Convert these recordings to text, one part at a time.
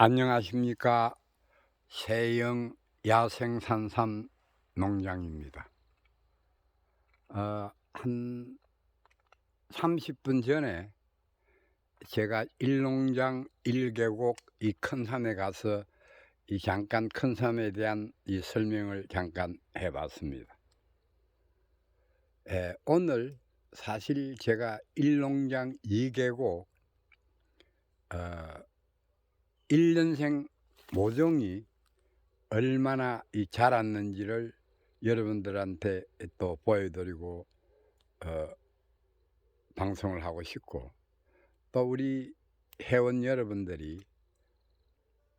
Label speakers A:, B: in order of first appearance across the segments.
A: 안녕하십니까. 세영 야생산삼 농장입니다. 한 30분 전에 제가 일농장 1계곡 이 큰 산에 가서 이 잠깐 큰 산에 대한 이 설명을 잠깐 해봤습니다. 오늘 사실 제가 일농장 2계곡 1년생 모종이 얼마나 자랐는지를 여러분들한테 또 보여드리고 방송을 하고 싶고, 또 우리 회원 여러분들이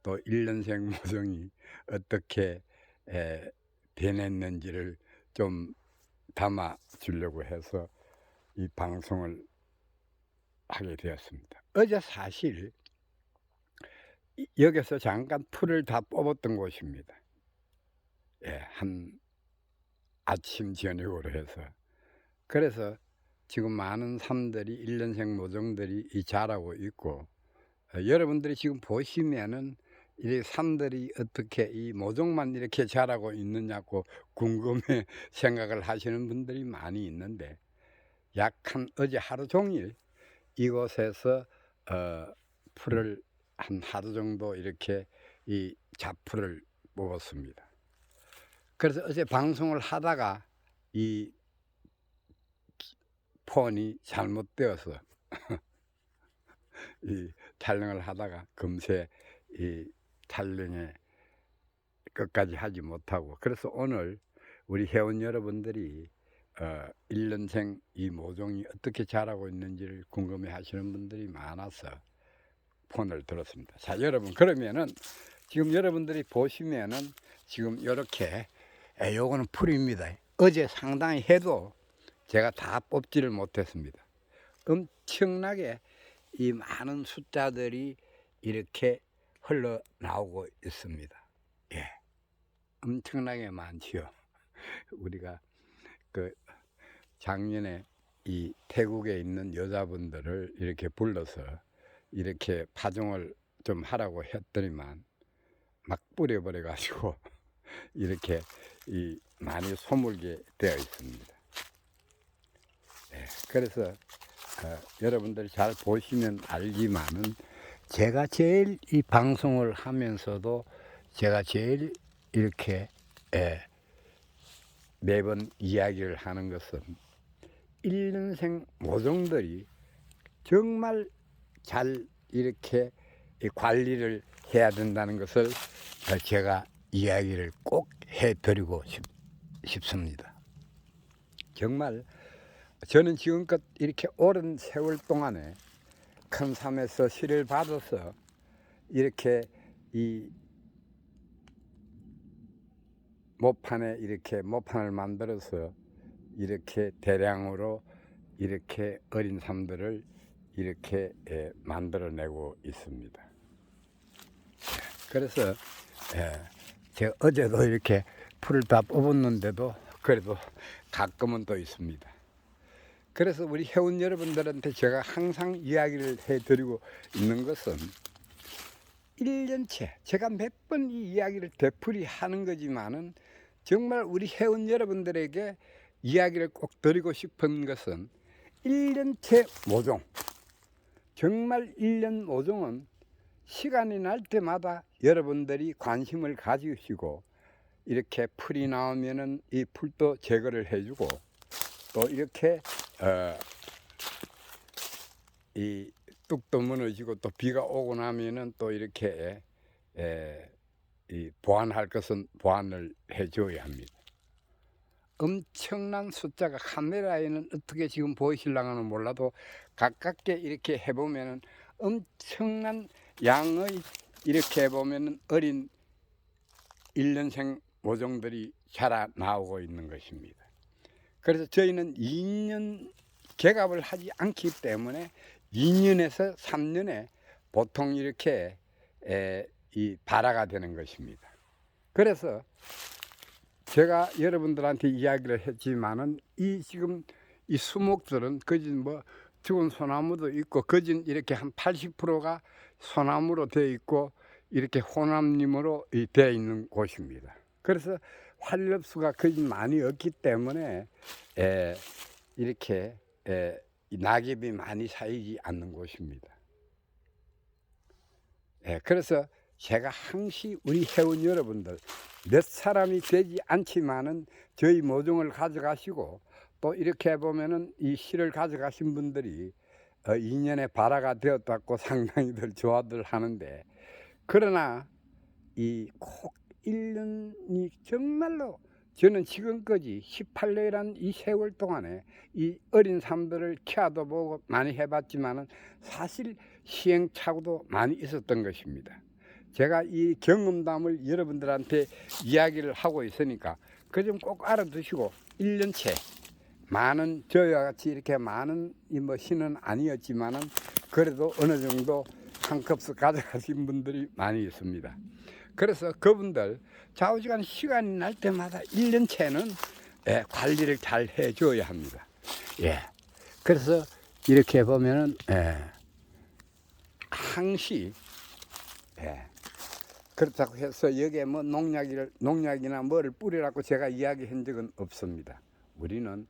A: 또 1년생 모종이 어떻게 변했는지를 좀 담아 주려고 해서 이 방송을 하게 되었습니다. 어제 사실 여기서 잠깐 풀을 다 뽑았던 곳입니다. 한 아침 저녁으로 해서. 그래서 지금 많은 삶들이 1년생 모종들이 자라고 있고, 여러분들이 지금 보시면은 이 삶들이 어떻게 이 모종만 이렇게 자라고 있느냐고 궁금해 생각을 하시는 분들이 많이 있는데, 약 한 어제 하루 종일 이곳에서 풀을 한 하루 정도 이렇게 이 잡풀을 먹었습니다. 그래서 어제 방송을 하다가 이 폰이 잘못되어서 이 촬영을 하다가 금세 이 촬영에 끝까지 하지 못하고, 그래서 오늘 우리 회원 여러분들이 1년생 이 모종이 어떻게 자라고 있는지를 궁금해 하시는 분들이 많아서 폰을 들었습니다. 자, 여러분, 그러면은 지금 여러분들이 보시면은 지금 이렇게 요거는 풀입니다. 어제 상당히 해도 제가 다 뽑지를 못했습니다. 엄청나게 이 많은 숫자들이 이렇게 흘러나오고 있습니다. 엄청나게 많지요. 우리가 그 작년에 이 태국에 있는 여자분들을 이렇게 불러서 이렇게 파종을 좀 하라고 했더니만 막 뿌려버려 가지고 이렇게 이 많이 소물게 되어 있습니다. 그래서 여러분들이 잘 보시면 알지만은 제가 제일 이 방송을 하면서도 제가 제일 이렇게 매번 이야기를 하는 것은 1년생 모종들이 정말 잘 이렇게 관리를 해야 된다는 것을 제가 이야기를 꼭 해드리고 싶습니다. 정말 저는 지금껏 이렇게 오랜 세월 동안에 큰 삶에서 시를 받아서 이렇게 이 모판에 이렇게 모판을 만들어서 이렇게 대량으로 이렇게 어린 삶들을 이렇게 만들어내고 있습니다. 그래서 제가 어제도 이렇게 풀을 다 뽑았는데도 그래도 가끔은 또 있습니다. 그래서 우리 회원 여러분들한테 제가 항상 이야기를 해드리고 있는 것은 1년째 제가 몇 번 이 이야기를 되풀이 하는 거지만은 정말 우리 회원 여러분들에게 이야기를 꼭 드리고 싶은 것은 1년째 모종, 정말 1년 모종은 시간이 날 때마다 여러분들이 관심을 가지시고 이렇게 풀이 나오면은 이 풀도 제거를 해주고, 또 이렇게 이 뚝도 무너지고 또 비가 오고 나면은 또 이렇게 이 보완할 것은 보완을 해줘야 합니다. 엄청난 숫자가 카메라에는 어떻게 지금 보이실랑은 몰라도 가깝게 이렇게 해보면은 엄청난 양의 이렇게 해보면은 어린 1년생 모종들이 자라 나오고 있는 것입니다. 그래서 저희는 2년 개갑을 하지 않기 때문에 2년에서 3년에 보통 이렇게 이 발화가 되는 것입니다. 그래서 제가 여러분들한테 이야기를 했지만은 이 지금 이 수목들은 거진 뭐 죽은 소나무도 있고, 거진 이렇게 한 80%가 소나무로 되어 있고, 이렇게 호남림으로 되어 있는 곳입니다. 그래서 활렵수가 거의 많이 없기 때문에 이렇게 이 낙엽이 많이 쌓이지 않는 곳입니다. 그래서 제가 항시 우리 회원 여러분들 몇 사람이 되지 않지만은 저희 모종을 가져가시고 또 이렇게 보면은 이 씨를 가져가신 분들이 2년의 발화가 되었다고 상당히들 좋아들 하는데, 그러나 이 꼭 1년이 정말로 저는 지금까지 18년이란 이 세월 동안에 이 어린 삶들을 키워도 보고 많이 해봤지만은 사실 시행착오도 많이 있었던 것입니다. 제가 이 경험담을 여러분들한테 이야기를 하고 있으니까 그 점 꼭 알아두시고 1년째 많은 저와 같이 이렇게 많은 시는 아니었지만은 그래도 어느 정도 한 컵씩 가져가신 분들이 많이 있습니다. 그래서 그분들 좌우지간 시간이 날 때마다 1년째는 관리를 잘 해줘야 합니다. 그래서 이렇게 보면은 항시 그렇다고 해서 여기에 뭐 농약이나 뭐를 뿌리라고 제가 이야기한 적은 없습니다. 우리는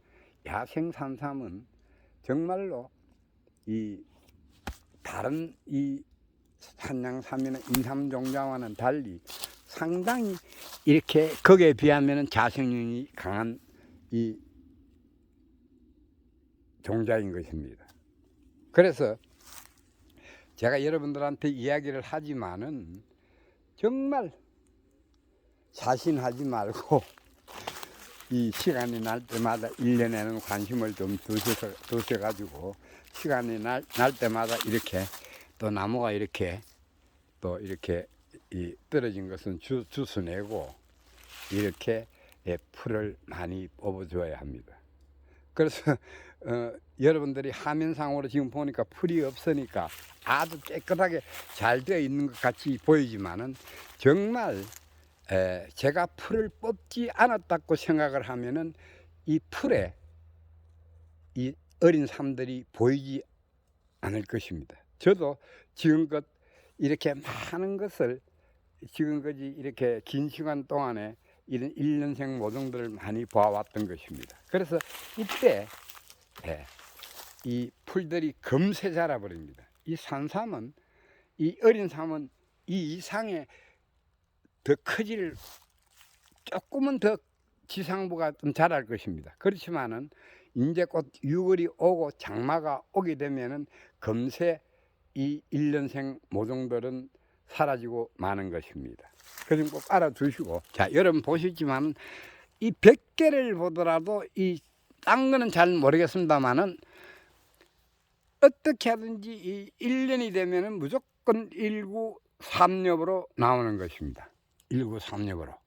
A: 야생 산삼은 정말로 이 다른 이 산양삼이나 인삼종자와는 달리 상당히 이렇게 거기에 비하면 자생력이 강한 이 종자인 것입니다. 그래서 제가 여러분들한테 이야기를 하지만은 정말 자신하지 말고 이 시간이 날 때마다 1년에는 관심을 좀 두셔가지고 시간이 날 때마다 이렇게 또 나무가 이렇게 또 이렇게 떨어진 것은 주워내고 이렇게 풀을 많이 뽑아줘야 합니다. 그래서 여러분들이 화면상으로 지금 보니까 풀이 없으니까 아주 깨끗하게 잘 되어 있는 것 같이 보이지만은 정말 제가 풀을 뽑지 않았다고 생각을 하면은 이 풀에 이 어린 삶들이 보이지 않을 것입니다. 저도 지금껏 이렇게 많은 것을 지금까지 이렇게 긴 시간 동안에 이런 1년생 모종들을 많이 보아왔던 것입니다. 그래서 이때 이 풀들이 금세 자라버립니다. 이 산삼은 이 어린 삼은 이 이상의 더 크기를 조금은 더 지상부가 좀 자랄 것입니다. 그렇지만은 이제 곧 6월이 오고 장마가 오게 되면은 금세 이 1년생 모종들은 사라지고 마는 것입니다. 그럼 꼭 알아두시고, 자, 여러분 보시지만 이 100개를 보더라도 이 딴 거는 잘 모르겠습니다만은 어떻게 하든지 이 1년이 되면은 무조건 19삼엽으로 나오는 것입니다. 19삼엽으로.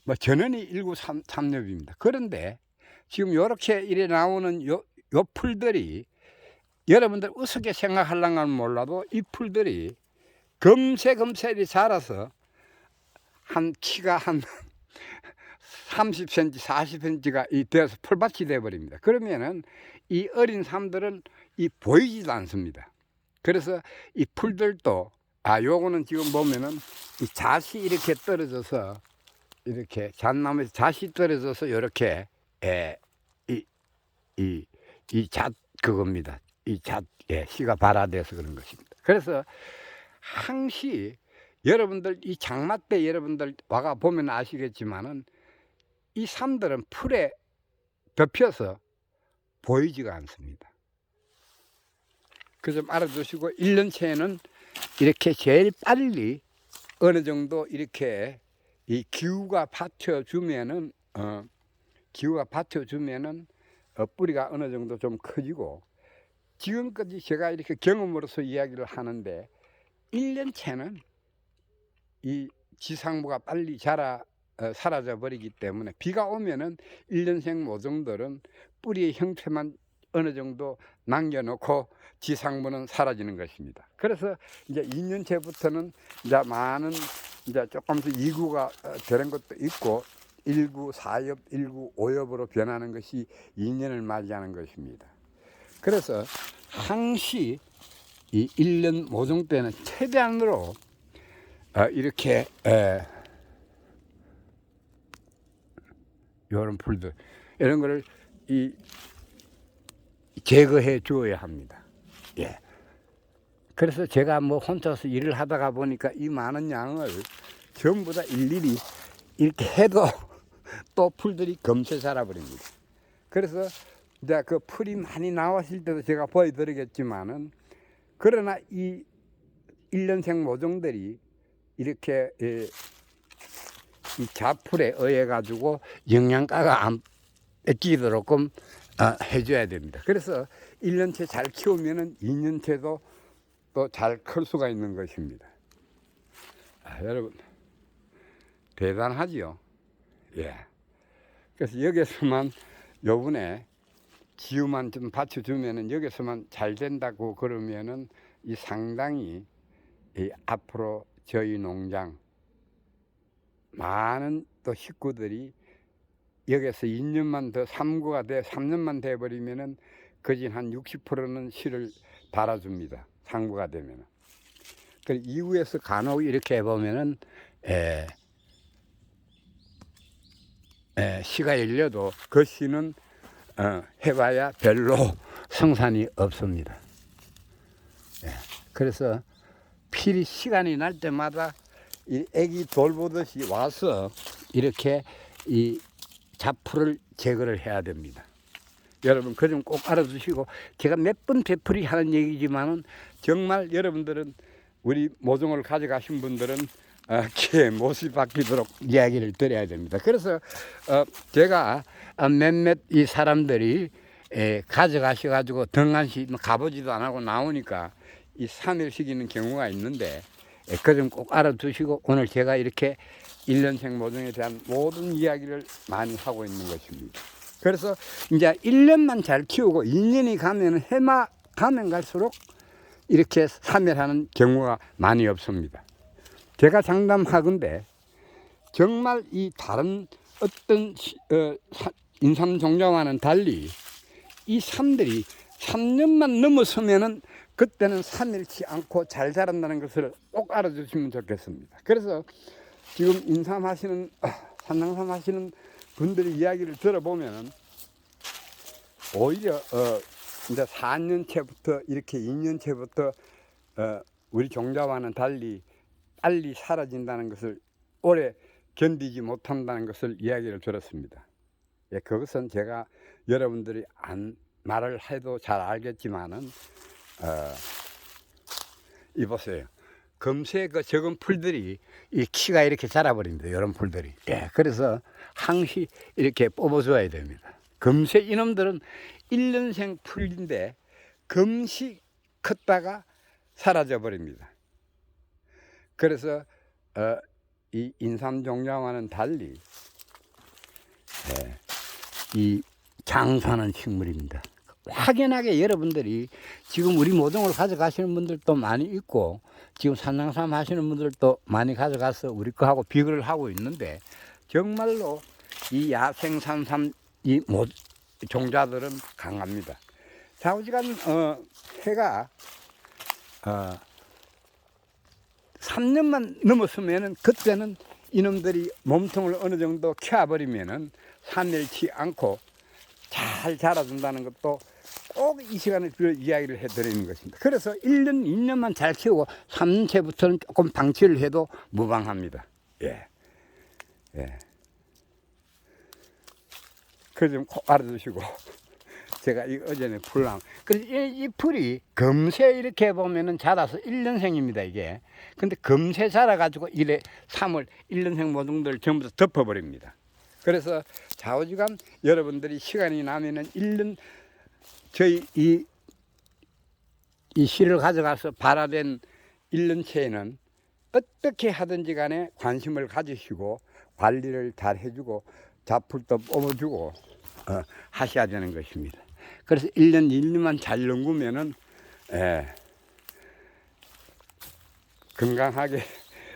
A: 뭐 전원이 19삼엽입니다. 그런데 지금 이렇게 이래 나오는 요 풀들이 여러분들 우습게 생각하려면 몰라도 이 풀들이 금세 자라서 한 키가 한 30cm, 40cm가 되어서 풀밭이 되어버립니다. 그러면은 이 어린 삶들은 보이지도 않습니다. 그래서 이 풀들도 요거는 지금 보면은 이 잣이 이렇게 떨어져서 이렇게 잣나무에서 잣이 떨어져서 이렇게 이 잣 그겁니다. 이 잣 씨가 발화돼서 그런 것입니다. 그래서 항시 여러분들 이 장마 때 여러분들 와가 보면 아시겠지만은 이 삶들은 풀에 덮여서 보이지가 않습니다. 그 좀 알아두시고 1년째에는 이렇게 제일 빨리 어느 정도 이렇게 이 기후가 받쳐주면은 뿌리가 어느 정도 좀 커지고, 지금까지 제가 이렇게 경험으로서 이야기를 하는데 1년째는 이 지상부가 빨리 사라져 버리기 때문에 비가 오면은 1년생 모종들은 뿌리의 형태만 어느 정도 남겨놓고 지상부는 사라지는 것입니다. 그래서 이제 2년째부터는 이제 많은 이제 조금씩 2구가 되는 것도 있고 1구 4엽, 1구 5엽으로 변하는 것이 2년을 맞이하는 것입니다. 그래서 항시 이 1년 모종 때는 최대한으로 이렇게 이런 풀들 이런 거를 제거해 주어야 합니다. 예. 그래서 제가 뭐 혼자서 일을 하다가 보니까 이 많은 양을 전부 다 일일이 이렇게 해도 또 풀들이 검새 자라버립니다. 그래서 이제 그 풀이 많이 나왔을 때도 제가 보여드리겠지만은, 그러나 이 1년생 모종들이 이렇게 이 자풀에 의해 가지고 영양가가 안 뺏기도록끔 해줘야 됩니다. 그래서 1년째 잘 키우면은 2년째도 또 잘 클 수가 있는 것입니다. 여러분 대단하지요. 예. 그래서 여기서만 요번에 기후만 좀 받쳐주면은 여기서만 잘 된다고 그러면은 이 상당히 앞으로 저희 농장 많은 또 식구들이 여기서 2년만 더 3년만 돼 버리면은 거진 한 60%는 실을 달아줍니다. 상구가 되면은. 그 이후에서 간혹 이렇게 해보면은 씨가 열려도 그 씨는 해봐야 별로 성산이 없습니다. 그래서 필히 시간이 날 때마다 이 애기 돌보듯이 와서 이렇게 이 잡풀을 제거를 해야 됩니다. 여러분 그 점 꼭 알아두시고, 제가 몇 번 되풀이 하는 얘기지만은 정말 여러분들은 우리 모종을 가져가신 분들은 기회 못이 바뀌도록 이야기를 드려야 됩니다. 그래서 제가 몇몇 이 사람들이 가져가셔가지고 등한시 가보지도 안 하고 나오니까 이 3일 시키는 경우가 있는데, 그 점 꼭 알아두시고 오늘 제가 이렇게 1년생 모종에 대한 모든 이야기를 많이 하고 있는 것입니다. 그래서 이제 1년만 잘 키우고 2년이 가면 해마 가면 갈수록 이렇게 사멸하는 경우가 많이 없습니다. 제가 장담하건대 정말 이 다른 어떤 인삼 종자와는 달리 이 삼들이 3년만 넘어서면은 그때는 사멸치 않고 잘 자란다는 것을 꼭 알아주시면 좋겠습니다. 그래서 지금 인삼 하시는 산낭삼 하시는 분들의 이야기를 들어보면은 오히려 이제 4년째부터 이렇게 2년째부터 우리 종자와는 달리 빨리 사라진다는 것을, 오래 견디지 못한다는 것을 이야기를 들었습니다. 예, 그것은 제가 여러분들이 말을 해도 잘 알겠지만은 이보세요. 금세 그 적은 풀들이 이 키가 이렇게 자라버립니다. 이런 풀들이. 예, 그래서 항시 이렇게 뽑아줘야 됩니다. 금세 이놈들은 1년생 풀인데 금시 컸다가 사라져 버립니다. 그래서 이 인삼 종자와는 달리 이 장수하는 식물입니다. 확연하게 여러분들이 지금 우리 모종을 가져가시는 분들도 많이 있고, 지금 산낭삼 하시는 분들도 많이 가져가서 우리 거하고 비교를 하고 있는데, 정말로 이 야생산삼 이 종자들은 강합니다. 좌우지간 해가 3년만 넘었으면은 그때는 이놈들이 몸통을 어느 정도 켜버리면은 사멸치 않고 잘 자라준다는 것도 꼭 이 시간에 이야기를 해드리는 것입니다. 그래서 1년, 2년만 잘 키우고 3년째부터는 조금 방치를 해도 무방합니다. 예. 예. 그래서 좀 꼭 알아두시고, 제가 어제는 풀랑, 그래서 이 풀이 금세 이렇게 보면은 자라서 1년생입니다, 이게. 근데 금세 자라가지고 3월 1년생 모종들 전부 다 덮어버립니다. 그래서 좌우지간 여러분들이 시간이 나면은 1년, 저희 이 씨를 가져가서 발화된 1년째에는 어떻게 하든지 간에 관심을 가지시고 관리를 잘 해주고 잡풀도 뽑아주고 하셔야 되는 것입니다. 그래서 1년, 2년만 잘 넘으면은 건강하게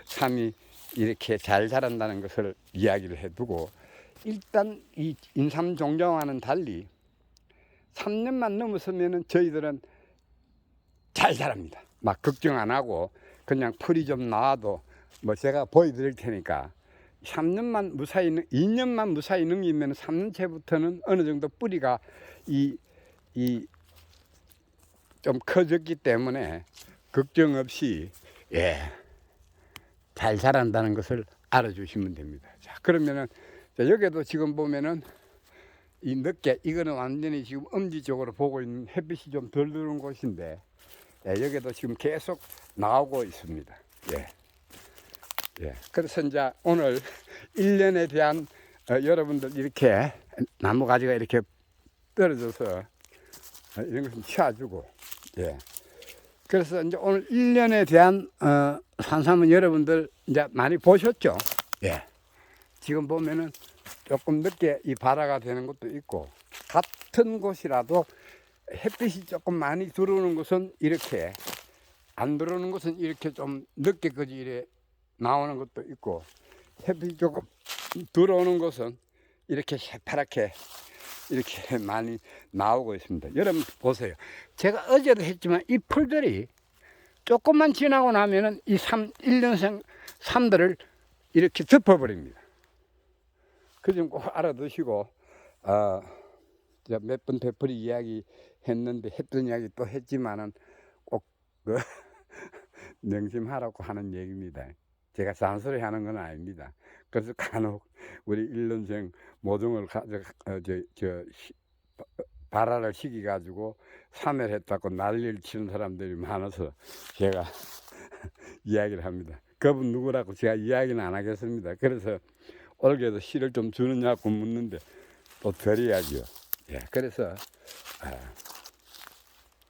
A: 삶이 이렇게 잘 자란다는 것을 이야기를 해두고, 일단 이 인삼 종자와는 달리 3년만 넘어서면은 저희들은 잘 자랍니다. 막 걱정 안 하고 그냥 풀이 좀 나와도 뭐 제가 보여드릴 테니까 3년만 무사히 2년만 무사히 넘기면 3년째부터는 어느 정도 뿌리가 이 좀 커졌기 때문에 걱정 없이 잘 자란다는 것을 알아주시면 됩니다. 자, 그러면은 여기도 지금 보면은 이 늦게 이거는 완전히 지금 엄지 쪽으로 보고 있는 햇빛이 좀 덜 들어온 곳인데 여기도 지금 계속 나오고 있습니다. 그래서 이제 오늘 1년에 대한 여러분들 이렇게 나무 가지가 이렇게 떨어져서 이런 것좀 치워주고 그래서 이제 오늘 1년에 대한 산삼은 여러분들 이제 많이 보셨죠? 지금 보면은 조금 늦게 이 발화가 되는 것도 있고 같은 곳이라도 햇빛이 조금 많이 들어오는 곳은 이렇게 안 들어오는 곳은 이렇게 좀 늦게까지 이래 나오는 것도 있고 햇빛이 조금 들어오는 곳은 이렇게 새파랗게 이렇게 많이 나오고 있습니다. 여러분 보세요. 제가 어제도 했지만 이 풀들이 조금만 지나고 나면은 이 1년생 삼들을 이렇게 덮어버립니다. 그 점 꼭 알아두시고 몇 번 되풀이 이야기 했는데 했던 이야기 또 했지만은 꼭 명심하라고 하는 얘기입니다. 제가 잔소리 하는 건 아닙니다. 그래서 간혹 우리 1년생 모종을 발화를 시켜가지고 사멸했다고 난리를 치는 사람들이 많아서 제가 이야기를 합니다. 그분 누구라고 제가 이야기는 안 하겠습니다. 그래서 올게도 씨를 좀 주느냐고 묻는데 또 드려야죠. 그래서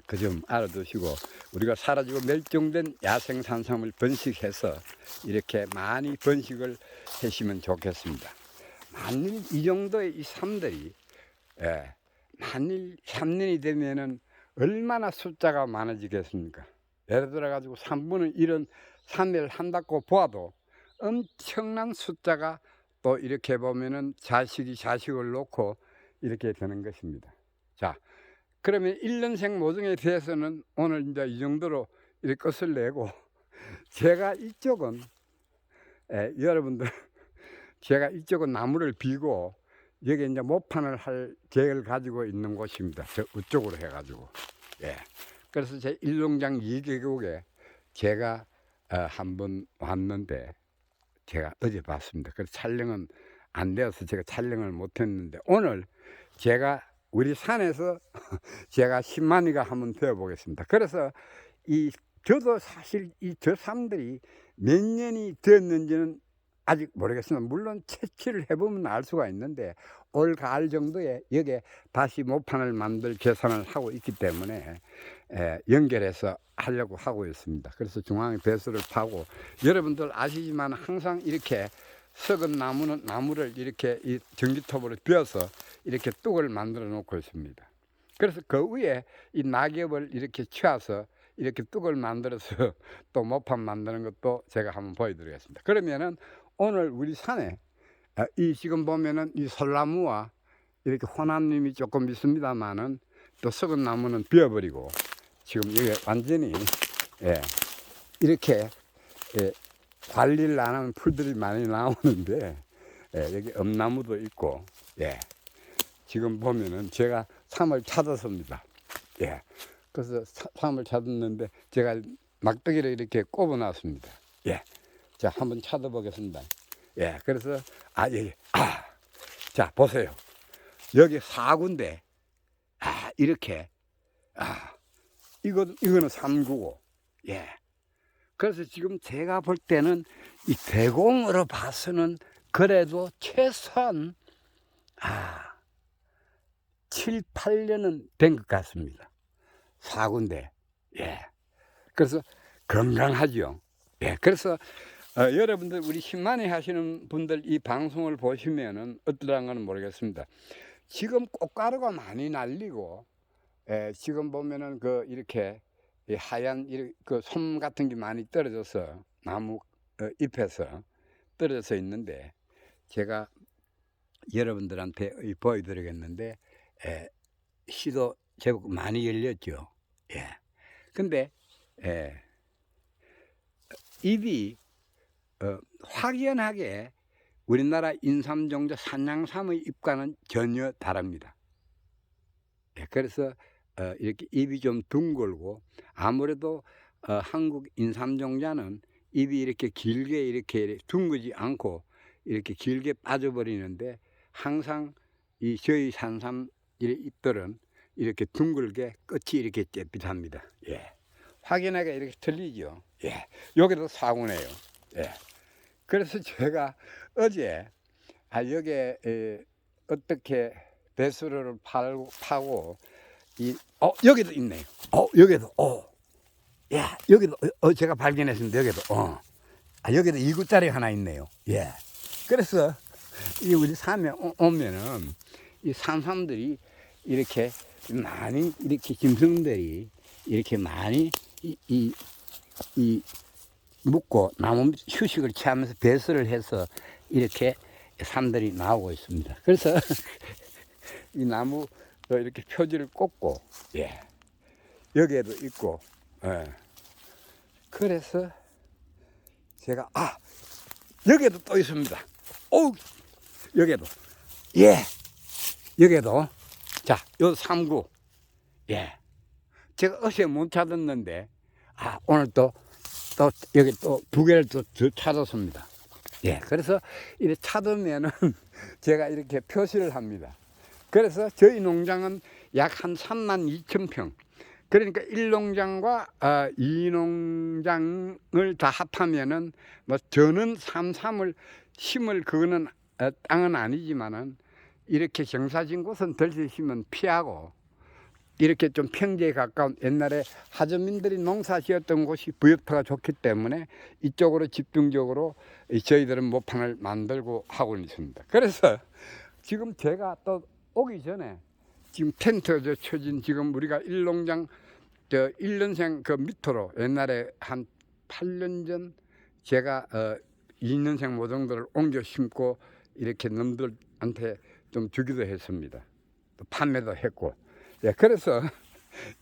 A: 그 점 알아두시고 우리가 사라지고 멸종된 야생 산삼을 번식해서 이렇게 많이 번식을 하시면 좋겠습니다. 만일 이 정도의 이 삼들이 만일 3년이 되면은 얼마나 숫자가 많아지겠습니까? 예를 들어 가지고 3분의 1은 사멸을 한다고 보아도 엄청난 숫자가 또 이렇게 보면은 자식이 자식을 놓고 이렇게 되는 것입니다. 자, 그러면 1년생 모종에 대해서는 오늘 이제 이 정도로 이렇게 끝을 내고 제가 이쪽은 여러분들 제가 이쪽은 나무를 비고 여기 이제 모판을 할 계획을 가지고 있는 곳입니다. 저 이쪽으로 해가지고 그래서 제 일농장 2계곡에 제가 한번 왔는데 제가 어제 봤습니다. 그래서 촬영은 안 되어서 제가 촬영을 못했는데 오늘 제가 우리 산에서 제가 10만이가 한번 되어 보겠습니다. 그래서 저도 사실 이 저삼들이 몇 년이 되었는지는 아직 모르겠습니다. 물론 채취를 해보면 알 수가 있는데 올 가을 정도에 여기에 다시 모판을 만들 계산을 하고 있기 때문에 연결해서 하려고 하고 있습니다. 그래서 중앙에 배수를 파고 여러분들 아시지만 항상 이렇게 썩은 나무를 이렇게 이 전기톱으로 비어서 이렇게 뚝을 만들어 놓고 있습니다. 그래서 그 위에 이 낙엽을 이렇게 치워서 이렇게 뚝을 만들어서 또 모판 만드는 것도 제가 한번 보여드리겠습니다. 그러면은 오늘 우리 산에 이 지금 보면은 이 솔나무와 이렇게 호남님이 조금 있습니다만은 또 썩은 나무는 비어버리고 지금 이게 완전히 이렇게 관리를 안 하는 풀들이 많이 나오는데 여기 엄나무도 있고 지금 보면은 제가 삼을 찾았습니다. 그래서 삼을 찾았는데 제가 막대기를 이렇게 꼽아 놨습니다. 자, 한번 찾아보겠습니다. 그래서 자, 보세요. 여기 4군데 이렇게 이거는 3구고 그래서 지금 제가 볼 때는 이 대공으로 봐서는 그래도 최소한 7, 8년은 된 것 같습니다. 4군데. 그래서 건강하죠. 그래서 여러분들 우리 10만회 하시는 분들 이 방송을 보시면은 어떠한가는 모르겠습니다. 지금 꽃가루가 많이 날리고 지금 보면은 이렇게 하얀 그 솜 같은 게 많이 떨어져서 나무 잎에서 떨어져 있는데 제가 여러분들한테 보여드리겠는데 씨도 제법 많이 열렸죠. 근데 잎이 확연하게 우리나라 인삼종자 산양삼의 잎과는 전혀 다릅니다. 예, 그래서 이렇게 잎이 좀 둥글고 아무래도 한국 인삼종자는 잎이 이렇게 길게 이렇게 둥그지 않고 이렇게 길게 빠져버리는데 항상 이 저희 산삼 잎들은 이렇게 둥글게 끝이 이렇게 잿빛합니다. 예. 확연하게 이렇게 틀리죠. 예. 여기도 사구네요. 예. 그래서 제가 어제 여기에 어떻게 배수로를 파고 여기도 있네요. 여기도 야 여기도 제가 발견했습니다. 여기도 여기도 2구짜리 하나 있네요. 예. 그래서 이 우리 산에 오면은 이 산삼들이 이렇게 많이 이렇게 짐승들이 이렇게 많이 이 묵고 나무 휴식을 취하면서 배설을 해서 이렇게 삼들이 나오고 있습니다. 그래서 이 나무 이렇게 표지를 꽂고 예. 여기에도 있고 예. 그래서 제가 여기에도 또 있습니다. 여기에도 예. 여기에도 자, 요 3구 예. 제가 어제 못 찾았는데 오늘 또 여기 또 2개를 또 찾았습니다. 예, 그래서 이렇게 찾으면은 제가 이렇게 표시를 합니다. 그래서 저희 농장은 약 한 32,000평. 그러니까 1농장과 2농장을 다 합하면은 뭐 저는 삼삼을 심을 그거는 땅은 아니지만은 이렇게 경사진 곳은 덜 심으면 피하고 이렇게 좀 평지에 가까운 옛날에 하전민들이 농사 지었던 곳이 부엽토가 좋기 때문에 이쪽으로 집중적으로 저희들은 모판을 만들고 하고 있습니다. 그래서 지금 제가 또 오기 전에 지금 텐트 쳐진 지금 우리가 1농장 1년생 그 밑으로 옛날에 한 8년 전 제가 2년생 모종들을 옮겨 심고 이렇게 놈들한테 좀 주기도 했습니다. 또 판매도 했고. 예, 그래서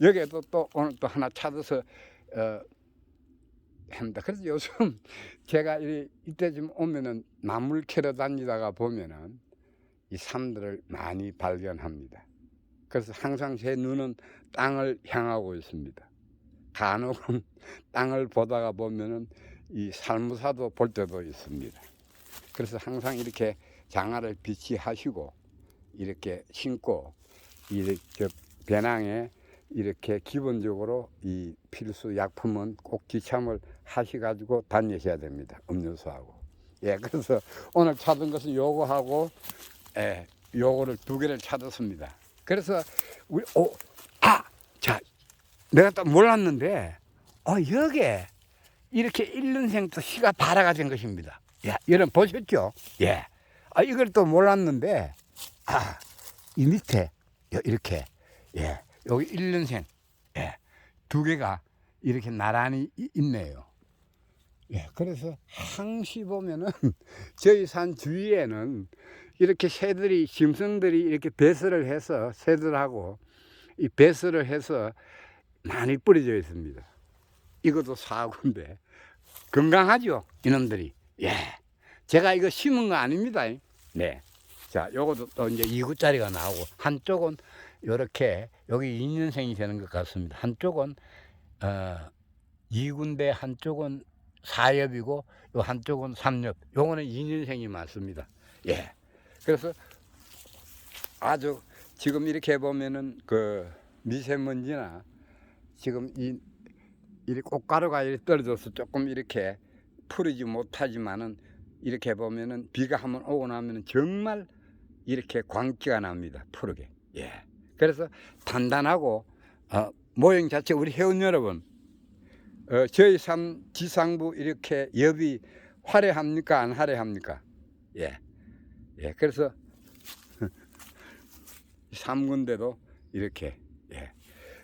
A: 여기에도 또 오늘 또 하나 찾아서 합니다. 그래서 요즘 제가 이때쯤 오면은 나물 캐러 다니다가 보면은 이 삼들을 많이 발견합니다. 그래서 항상 제 눈은 땅을 향하고 있습니다. 간혹은 땅을 보다가 보면은 이 살무사도 볼 때도 있습니다. 그래서 항상 이렇게 장화를 비치하시고 이렇게 신고 이렇게 배낭에 이렇게 기본적으로 이 필수 약품은 꼭 지참을 하셔가지고 다니셔야 됩니다. 음료수하고. 예, 그래서 오늘 찾은 것은 요거하고, 요거를 2개를 찾았습니다. 그래서 우리, 자, 내가 또 몰랐는데, 여기에 이렇게 1년생 또 씨가 발화가 된 것입니다. 예, 여러분 보셨죠? 예. 이걸 또 몰랐는데, 이 밑에 이렇게 예, 여기 1년생 2개가 이렇게 나란히 있네요. 예, 그래서 항시 보면은 저희 산 주위에는 이렇게 새들이 짐승들이 이렇게 배설을 해서 새들하고 이 배설을 해서 많이 뿌려져 있습니다. 이것도 사구인데 건강하죠, 이놈들이. 예, 제가 이거 심은 거 아닙니다. 네. 자, 요것도 또 이제 2구짜리가 나오고 한쪽은 요렇게 여기 2년생이 되는 것 같습니다. 한쪽은 2구인데 한쪽은 4엽이고 요 한쪽은 3엽. 요거는 2년생이 맞습니다. 예. 그래서 아주 지금 이렇게 보면은 그 미세먼지나 지금 이 꽃가루가 이렇게 떨어져서 조금 이렇게 푸르지 못하지만은 이렇게 보면은 비가 한번 오고 나면은 정말 이렇게 광기가 납니다. 푸르게. 예. 그래서 단단하고 모형 자체 우리 회원 여러분 저희 지상부 이렇게 엽이 화려합니까 안 화려합니까? 예. 예. 그래서 3군데도 이렇게 예.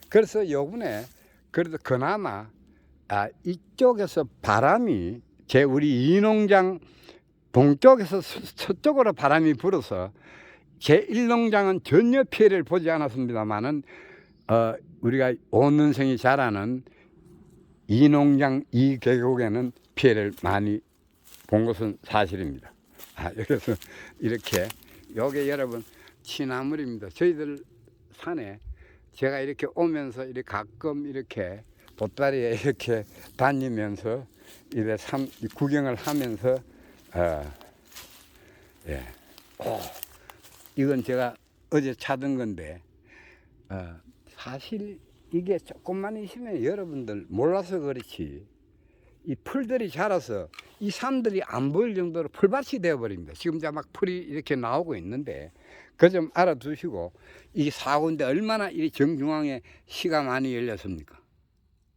A: 그래서 요번에 그래도 그나마 이쪽에서 바람이 우리 이농장 동쪽에서 서쪽으로 바람이 불어서 제 1농장은 전혀 피해를 보지 않았습니다만은 우리가 5년생이 자라는 이 농장 이 계곡에는 피해를 많이 본 것은 사실입니다. 여기서 이렇게 요게 여러분 취나물입니다. 저희들 산에 제가 이렇게 오면서 이렇게 가끔 이렇게 보따리에 이렇게 다니면서 이래 구경을 하면서 예. 이건 제가 어제 찾은 건데 사실 이게 조금만 있으면 여러분들 몰라서 그렇지 이 풀들이 자라서 이 산들이 안 보일 정도로 풀밭이 되어버립니다. 지금 이제 막 풀이 이렇게 나오고 있는데 그 좀 알아두시고 이 사고인데 얼마나 이 정중앙에 씨가 많이 열렸습니까?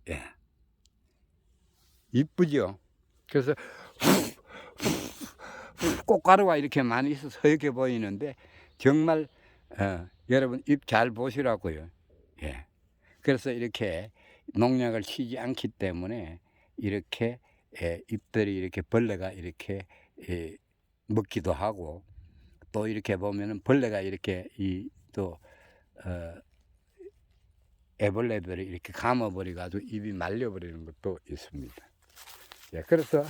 A: 예, 이쁘죠? 그래서 꽃가루가 이렇게 많이 있어서 허옇게 보이는데 정말 여러분 잎 잘 보시라고요. 예. 그래서 이렇게 농약을 치지 않기 때문에 이렇게 잎들이 이렇게 벌레가 이렇게 먹기도 하고 또 이렇게 보면은 벌레가 이렇게 또 애벌레들이 이렇게 감아버려 가지고 입이 말려버리는 것도 있습니다. 예, 그래서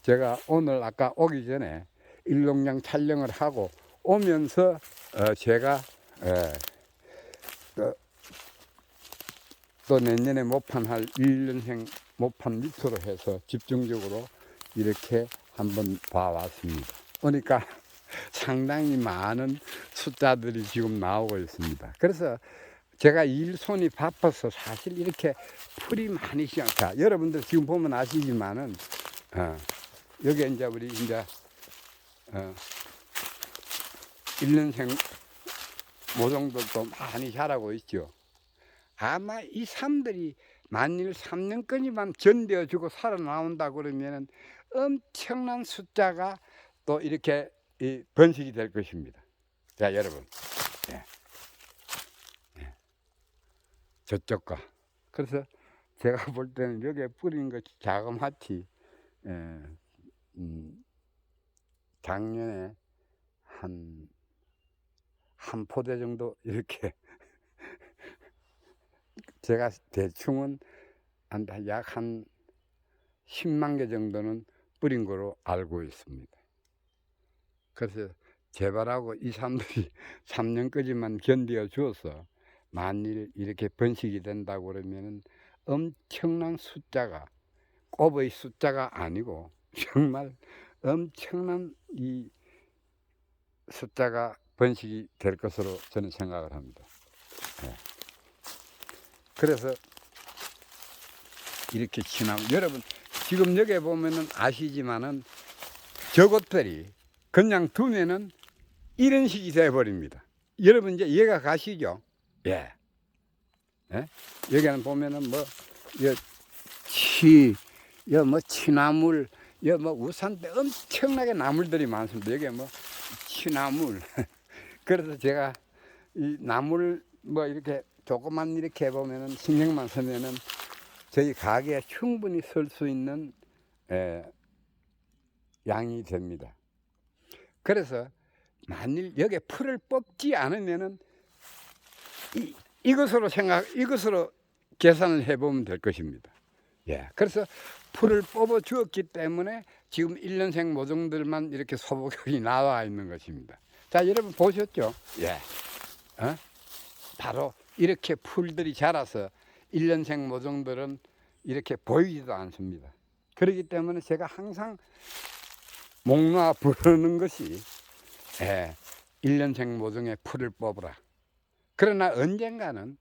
A: 제가 오늘 아까 오기 전에 일농장 촬영을 하고 오면서 제가 또 내년에 모판할 1년생 모판 밑으로 해서 집중적으로 이렇게 한번 봐왔습니다. 그러니까 상당히 많은 숫자들이 지금 나오고 있습니다. 그래서 제가 일손이 바빠서 사실 이렇게 풀이 많이 시작하. 여러분들 지금 보면 아시지만은 여기 이제 우리 이제 1년생 모종들도 많이 자라고 있죠. 아마 이 삶들이 만일 3년까지만 견뎌주고 살아나온다 그러면은 엄청난 숫자가 또 이렇게 번식이 될 것입니다. 자, 여러분. 예. 예. 저쪽과. 그래서 제가 볼 때는 여기에 뿌린 것이 자그마치 작년에 한 포대 정도 이렇게 제가 대충은 약 한 10만 개 정도는 뿌린 거로 알고 있습니다. 그래서 제발하고 이 사람들이 3년까지만 견뎌 주어서 만일 이렇게 번식이 된다고 그러면은 엄청난 숫자가 꼽의 숫자가 아니고 정말 엄청난 이 숫자가 번식이 될 것으로 저는 생각을 합니다. 네. 그래서 이렇게 여러분 지금 여기 보면은 아시지만은 저것들이 그냥 두면은 이런 식이 돼버립니다. 여러분 이제 이해가 가시죠? 예. 예? 여기는 보면은 취나물, 우산대 엄청나게 나물들이 많습니다. 여기 취나물. 그래서 제가 이 나물 이렇게 조금만 이렇게 해보면은 신경만 쓰면은 저희 가게에 충분히 설 수 있는 양이 됩니다. 그래서 만일 여기에 풀을 뽑지 않으면은 이것으로 계산을 해보면 될 것입니다. 예. 그래서 풀을 뽑아 주었기 때문에 지금 1년생 모종들만 이렇게 소복이 나와 있는 것입니다. 자, 여러분 보셨죠? 예. 바로 이렇게 풀들이 자라서 1년생 모종들은 이렇게 보이지도 않습니다. 그렇기 때문에 제가 항상 목 놓아 부르는 것이 1년생 모종의 풀을 뽑으라. 그러나 언젠가는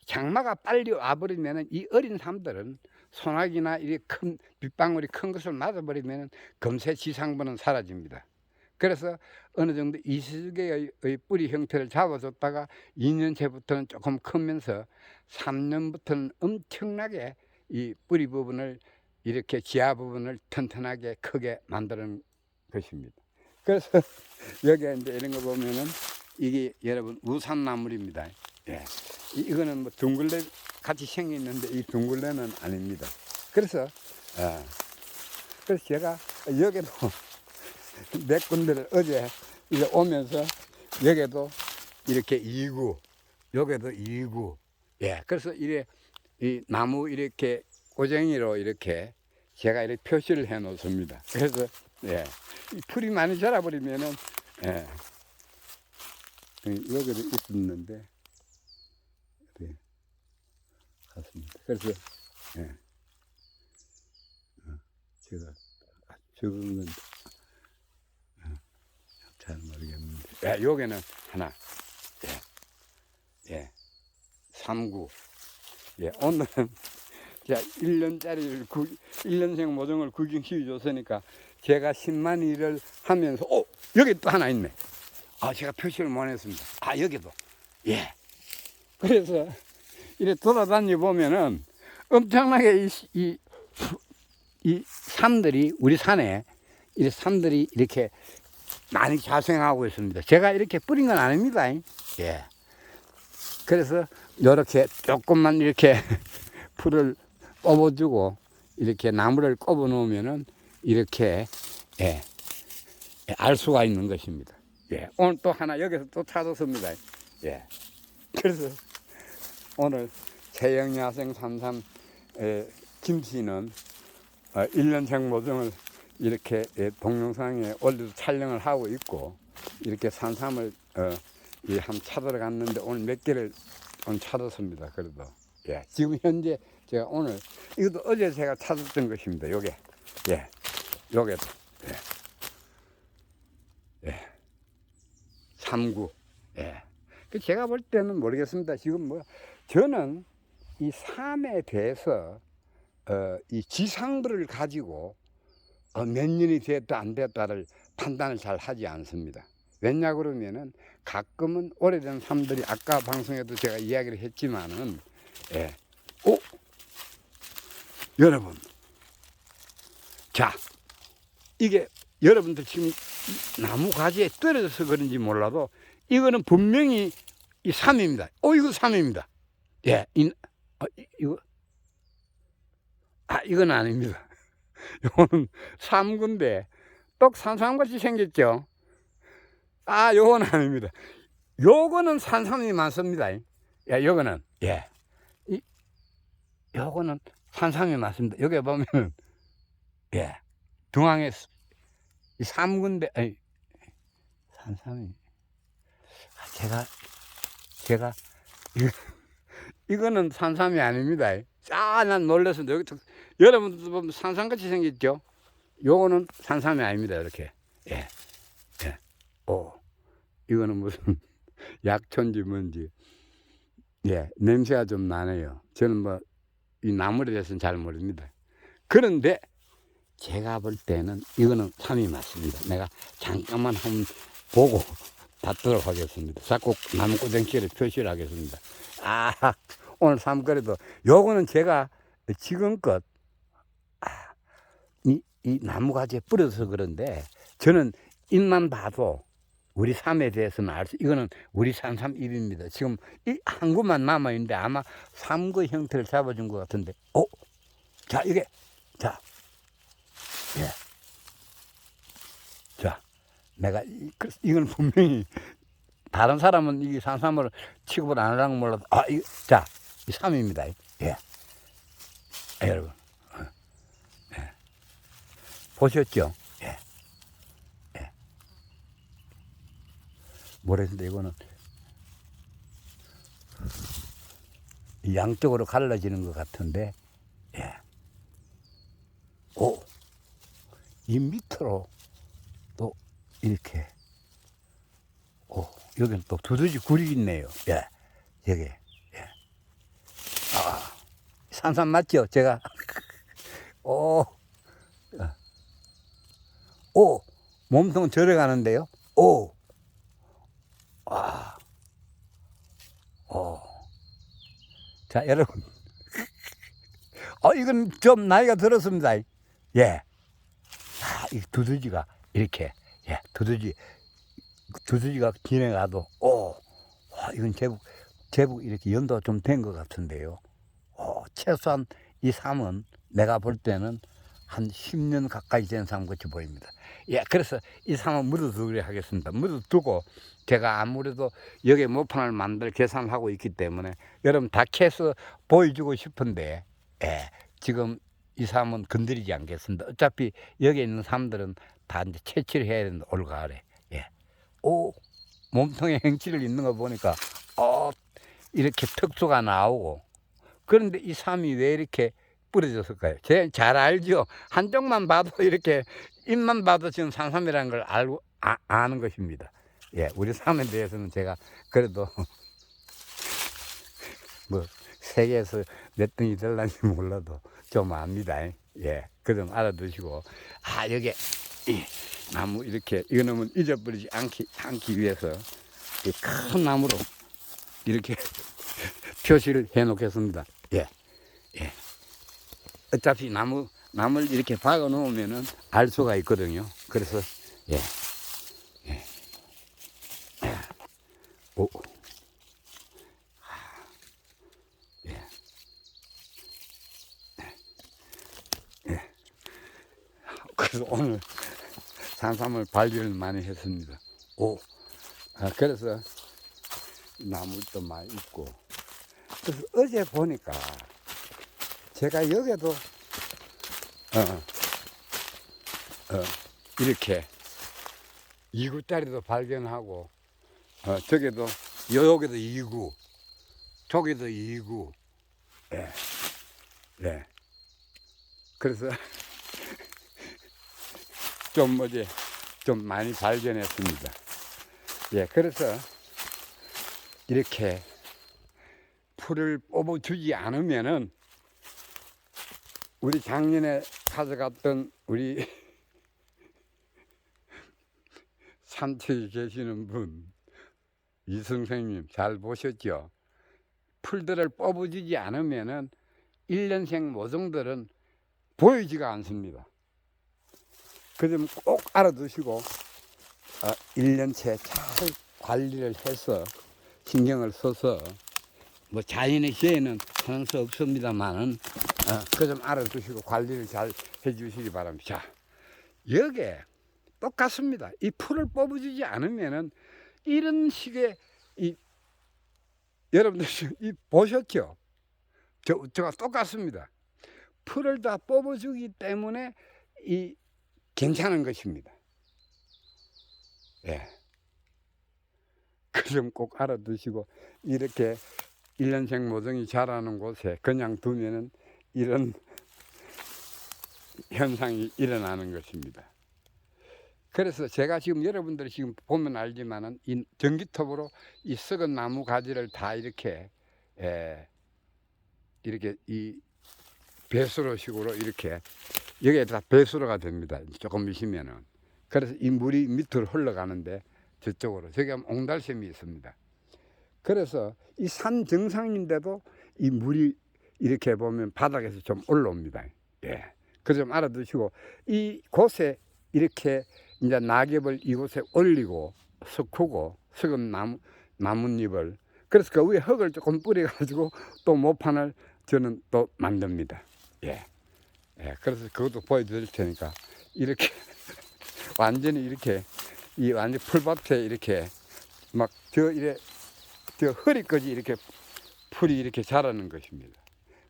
A: 장마가 빨리 와버리면 이 어린 삶들은 소나기나 이 큰 빗방울이 큰 것을 맞아버리면 금세 지상부는 사라집니다. 그래서 어느 정도 이식의 뿌리 형태를 잡아줬다가 2년째부터는 조금 크면서 3년부터는 엄청나게 이 뿌리 부분을 이렇게 지하 부분을 튼튼하게 크게 만드는 것입니다. 그래서 여기에 이제 이런 거 보면은 이게 여러분 우산나물입니다. 예. 이거는 둥글레 같이 생겼는데 이 둥글레는 아닙니다. 그래서 제가 여기도 몇 군데를 어제 이제 오면서 여기도 이렇게 2구, 여기도 2구. 예. 그래서 이 나무 이렇게 꼬쟁이로 이렇게 제가 이렇게 표시를 해 놓습니다. 그래서 예, 이 풀이 많이 자라버리면은 예, 여기도 있었는데 네, 같습니다. 그래서 예, 제가 적은 건 잘 모르겠는데 예, 여기는 하나 예, 예, 3구 예, 오늘은 제가 1년짜리 1년생 모종을 구경시켜 줬으니까 제가 10만 일을 하면서 여기 또 하나 있네. 제가 표시를 못 했습니다. 여기도 예. 그래서 이렇게 돌아다니 보면은 엄청나게 이 삶들이 우리 산에 이 삶들이 이렇게 많이 자생하고 있습니다. 제가 이렇게 뿌린 건 아닙니다. 예. 그래서 이렇게 조금만 이렇게 풀을 뽑아주고 이렇게 나무를 꼽아 놓으면은 이렇게 예, 알 수가 있는 것입니다. 예. 오늘 또 하나 여기서 또 찾았습니다. 예. 그래서 오늘 최영야생 33 김씨는 1년생 모종을 이렇게 동영상에 올려서 촬영을 하고 있고 이렇게 산삼을 한번 찾으러 갔는데 오늘 몇 개를 오늘 찾았습니다. 그래도 예, 지금 현재 제가 오늘 이것도 어제 제가 찾았던 것입니다. 요게 예, 요게도 예, 3구 예. 제가 볼 때는 모르겠습니다. 지금 뭐 저는 이 삶에 대해서 이 지상들을 가지고 몇 년이 됐다 안 됐다를 판단을 잘 하지 않습니다. 왜냐 그러면은 가끔은 오래된 삶들이 아까 방송에도 제가 이야기를 했지만은 예. 여러분 자 이게 여러분들 지금 나무 가지에 떨어져서 그런지 몰라도 이거는 분명히 이 삼입니다. 이거 삼입니다. 예, 이거 이건 아닙니다. 요거는 삼군데 똑 산삼같이 생겼죠. 요건 아닙니다. 요거는 산삼이 많습니다. 예, 요거는 예, 요거는 산삼이 맞습니다. 여기 보면은 예, 중앙에 이 삼군데 산삼이 제가 이거는 산삼이 아닙니다. 난 놀랐습니다. 여기 여러분들 보면 산삼같이 생겼죠. 요거는 산삼이 아닙니다. 이렇게 예, 예. 이거는 무슨 약초인지 뭔지 예, 냄새가 좀 나네요. 저는 뭐 이 나물에 대해서는 잘 모릅니다. 그런데 제가 볼 때는 이거는 삼이 맞습니다. 내가 잠깐만 한번 보고 받도록 하겠습니다. 자꾸 나무꼬쟁이를 표시를 하겠습니다. 오늘 삼거리도 요거는 제가 지금껏 이 나무가지에 뿌려서 그런데 저는 잎만 봐도 우리 삼에 대해서는 이거는 우리 산삼 잎입니다. 지금 이 한 구만 남아있는데 아마 삼구 형태를 잡아준 것 같은데 자 이게 자 예. 자 내가 이건 분명히 다른 사람은 이 산삼을 취급을 안 하는 건 몰라도 자 이 삼입니다. 예. 여러분 예. 보셨죠? 예. 예. 모르겠는데 이거는 양쪽으로 갈라지는 것 같은데 예. 이 밑으로 또 이렇게 여기는 또 두더지 굴이 있네요. 예. 여기 예. 산삼 맞죠? 제가 몸통 절어가는데요. 자, 여러분. 이건 좀 나이가 들었습니다. 예. 이 두더지가 이렇게, 예, 두더지가 지나가도, 이건 제법 이렇게 연도가 좀 된 것 같은데요. 최소한 이 삶은 내가 볼 때는 한 10년 가까이 된 삶 같이 보입니다. 예, 그래서 이 삶은 묻어두기로 하겠습니다. 묻어두고 제가 아무래도 여기 모판을 만들 계산을 하고 있기 때문에 여러분 다 캐서 보여주고 싶은데, 예, 지금 이 삶은 건드리지 않겠습니다. 어차피 여기 있는 사람들은 다 이제 채취를 해야 된다. 올가을에. 예. 오, 몸통에 행치를 있는 거 보니까 이렇게 턱수가 나오고. 그런데 이 삶이 왜 이렇게 부러졌을까요? 제가 잘 알죠. 한쪽만 봐도 이렇게 입만 봐도 지금 산삼이라는 걸 알고 아는 것입니다. 예, 우리 삶에 대해서는 제가 그래도 뭐 세계에서 몇 등이 될란지 몰라도 좀 압니다. 예, 그 좀 알아두시고, 여기 이 나무 이렇게 이거는 잊어버리지 않기 위해서 이 큰 나무로 이렇게 표시를 해 놓겠습니다. 예, 예. 어차피 나무를 이렇게 박아 놓으면은 알 수가 있거든요. 그래서 예, 예. 오, 예, 예. 그래서 오늘 산삼을 발견을 많이 했습니다. 그래서 나무도 많이 있고. 그래서 어제 보니까 제가 여기도 이렇게 2구짜리도 발견하고, 저기도 여기도 2구, 저기도 2구. 예, 예. 그래서 좀 많이 발견했습니다. 예, 그래서 이렇게 풀을 뽑아주지 않으면은 우리 작년에 가져갔던 우리 산책에 계시는 분, 이 선생님 잘 보셨죠? 풀들을 뽑아주지 않으면은 1년생 모종들은 보이지가 않습니다. 그 점 꼭 알아두시고 1년째 잘 관리를 해서 신경을 써서, 뭐 자연의 시에는 하는 수 없습니다만은 그 점 알아두시고 관리를 잘 해주시기 바랍니다. 자, 여기에 똑같습니다. 이 풀을 뽑아주지 않으면은 이런 식의 여러분들 보셨죠? 저가 똑같습니다. 풀을 다 뽑아주기 때문에 괜찮은 것입니다. 예. 그 점 꼭 알아두시고, 이렇게 1년생 모종이 자라는 곳에 그냥 두면은 이런 현상이 일어나는 것입니다. 그래서 제가 지금 여러분들이 지금 보면 알지만은 이 전기톱으로 이 썩은 나무 가지를 다 이렇게 이 배수로 식으로 이렇게 여기에 다 배수로가 됩니다. 조금 있으면은. 그래서 이 물이 밑으로 흘러가는데 저쪽으로 저기 하면 옹달샘이 있습니다. 그래서 이 산 정상인데도 이 물이 이렇게 보면 바닥에서 좀 올라옵니다. 예. 그 좀 알아두시고, 이 곳에 이렇게 이제 낙엽을 이곳에 올리고 석후고 썩은 나뭇잎을, 그래서 그 위에 흙을 조금 뿌려가지고 또 모판을 저는 또 만듭니다. 예. 예. 그래서 그것도 보여드릴 테니까, 이렇게 완전히 이렇게 이 완전 풀밭에 이렇게 막 저 허리까지 이렇게 풀이 이렇게 자라는 것입니다.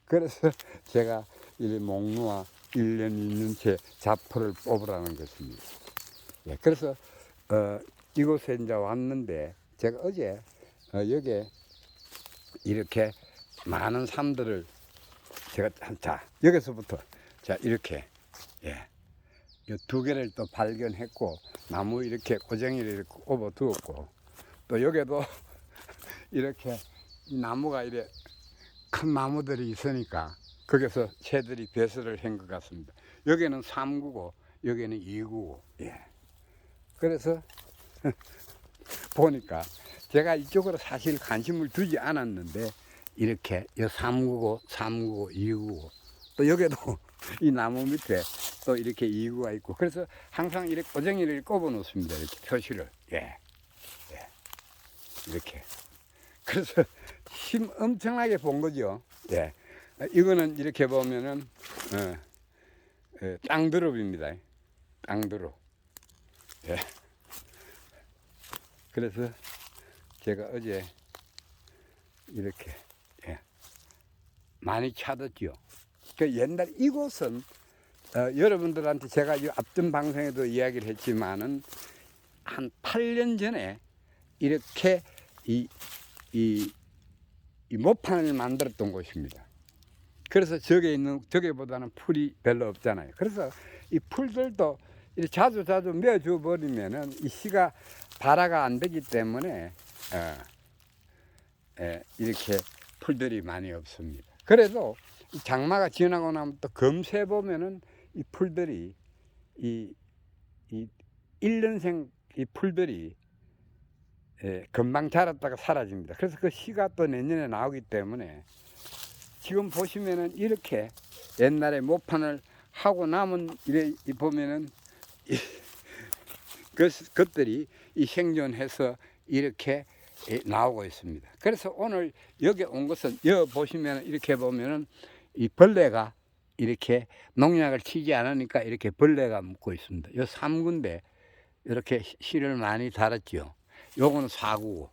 A: 그래서 제가 이 목루와 1년 2년째 잡풀을 뽑으라는 것입니다. 예, 그래서 이곳에 이제 왔는데, 제가 어제 여기에 이렇게 많은 삶들을 제가 여기서부터 이렇게 이 2개를 또 발견했고, 나무 이렇게 고정이를 이렇게 꼽아 두었고, 또 여기도 이렇게 나무가 이래 큰 나무들이 있으니까 거기서 새들이 배설을 한 것 같습니다. 여기는 3구고 여기는 2구고. 예. 그래서 보니까 제가 이쪽으로 사실 관심을 두지 않았는데, 이렇게 3구고 3구고 2구고, 또 여기도 이 나무 밑에 또 이렇게 2구가 있고, 그래서 항상 이렇게 고정이를 꼽아 놓습니다. 이렇게 표시를. 예. 예. 이렇게. 그래서 힘 엄청나게 본 거죠. 예. 이거는 이렇게 보면은 땅드롭입니다. 땅드롭. 예. 그래서 제가 어제 이렇게 많이 찾았죠. 그 옛날 이곳은 여러분들한테 제가 이 앞전 방송에도 이야기를 했지만은 한 8년 전에 이렇게 이 모판을 만들었던 곳입니다. 그래서 저기보다는 풀이 별로 없잖아요. 그래서 이 풀들도 자주 메어줘 버리면은 이 씨가 발화가 안 되기 때문에 이렇게 풀들이 많이 없습니다. 그래도 이 장마가 지나고 나면 또 검새 보면은 이 풀들이 이 1년생 이 풀들이 금방 자랐다가 사라집니다. 그래서 그 씨가 또 내년에 나오기 때문에 지금 보시면은 이렇게 옛날에 모판을 하고 남은 이래 보면은 그것들이 이 생존해서 이렇게 나오고 있습니다. 그래서 오늘 여기 온 것은 여기 보시면 이렇게 보면은 이 벌레가 이렇게 농약을 치지 않으니까 이렇게 벌레가 묻고 있습니다. 요 3군데 이렇게 씨를 많이 달았죠. 요거는 사구고.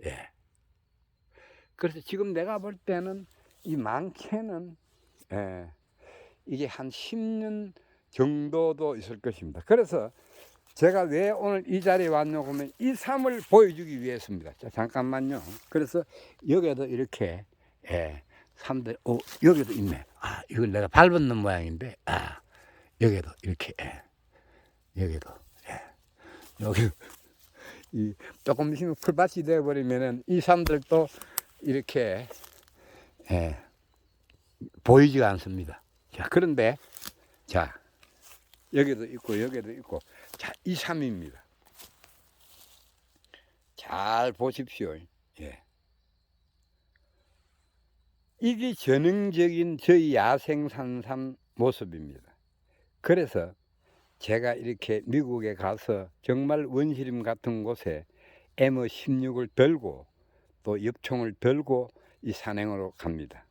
A: 예. 그래서 지금 내가 볼 때는 이 많게는 이게 한 10년 정도도 있을 것입니다. 그래서 제가 왜 오늘 이 자리에 왔냐고 하면 이 삶을 보여주기 위해서입니다. 자, 잠깐만요. 그래서 여기도 이렇게 삶들, 여기도 있네. 이걸 내가 밟은 모양인데, 여기도 이렇게, 여기도, 여기, 조금 있으면 풀밭이 되어버리면은 이 삶들도 이렇게, 보이지가 않습니다. 자, 그런데, 자, 여기도 있고, 여기도 있고, 자, 이 삶입니다. 잘 보십시오. 예. 이게 전형적인 저희 야생산삼 모습입니다. 그래서 제가 이렇게 미국에 가서 정말 원시림 같은 곳에 M16을 들고 또 엽총을 들고 이 산행으로 갑니다.